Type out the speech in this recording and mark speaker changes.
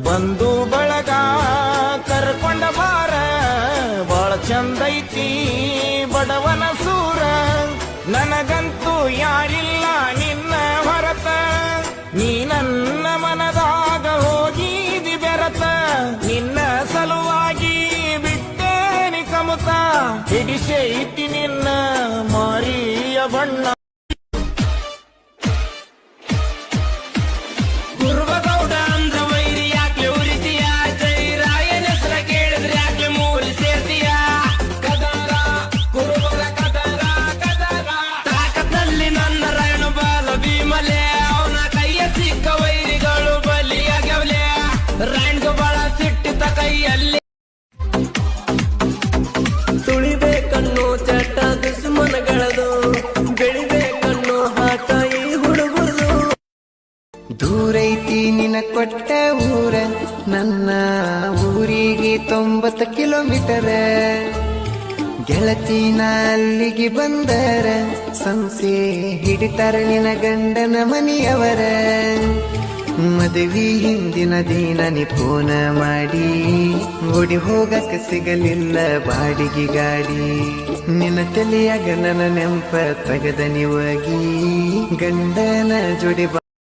Speaker 1: ಬಂದು ಬಳಗ ಕರ್ಕೊಂಡ ಬಾರ ಬಾಳ ಚಂದೈತಿ ಬಡವನ ಸೂರ ನನಗಂತೂ ಯಾರಿಲ್ಲ ನಿನ್ನ ಹೊರತ ನೀ ನನ್ನ ಮನದಾಗ ಹೋಗಿದಿ ಬೆರತ ನಿನ್ನ ಸಲುವಾಗಿ ಬಿಟ್ಟೇನಿ ಕಮುತ ಹಿಡಿಸೈತಿ ನಿನ್ನ ಮಾರಿಯ ಬಣ್ಣ ಕುರುಬಗೌಡ ಅಂದ್ರ ವೈರಿ ಯಾಕೆ ಉರಿತೀಯ ಜೈರಾಯನ ಹೆಸರ ಕೇಳಿದ್ರೆ ಯಾಕೆ ಮೂಲಿ ಸೇರ್ತೀಯ ಕದರ ಕುರುಬರ ಕದರ ಕದರ ತಾಕದಲ್ಲಿ ನನ್ನ ರಾಯಣ ಬಾಲ ಭೀಮಲೆ ಅವನ ಕೈಯ ಸಿಕ್ಕ ವೈರಿಗಳು ಬಲಿಯಾಗವಲೆ ರಾಯಣ್ಗ ಬಾಳ ಸಿಟ್ಟಿತ ಕೈಯಲ್ಲಿ ತುಳಿಬೇಕನ್ನೋ ಚಟ ದುಶ್ಮನಗಳದು ಬೆಳಿಬೇಕನ್ನೋ ಹಾಟ ಈ ಹುಡುಗರು
Speaker 2: ದೂರೈತಿ ನಿನ ಕೊಟ್ಟ ಊರ ನನ್ನ ಊರಿಗೆ 90 ಕಿಲೋಮೀಟರ್ ಗೆಳತಿನ ಅಲ್ಲಿಗೆ ಬಂದರ ಸಂಸೆ ಹಿಡಿತಾರ ನಿನ ಗಂಡನ ಮನೆಯವರ ಮದುವೆ ಹಿಂದಿನ ದಿನ ನೀ ಫೋನ ಮಾಡಿ ಓಡಿ ಹೋಗಕ್ಕೆ ಸಿಗಲಿಲ್ಲ ಬಾಡಿಗೆ ಗಾಡಿ ನಿನ್ನ ತಲೆಯಾಗ ನನ್ನ ನೆಂಪ ತಗದ ನೀವಾಗಿ ಗಂಡನ ಜೋಡಿ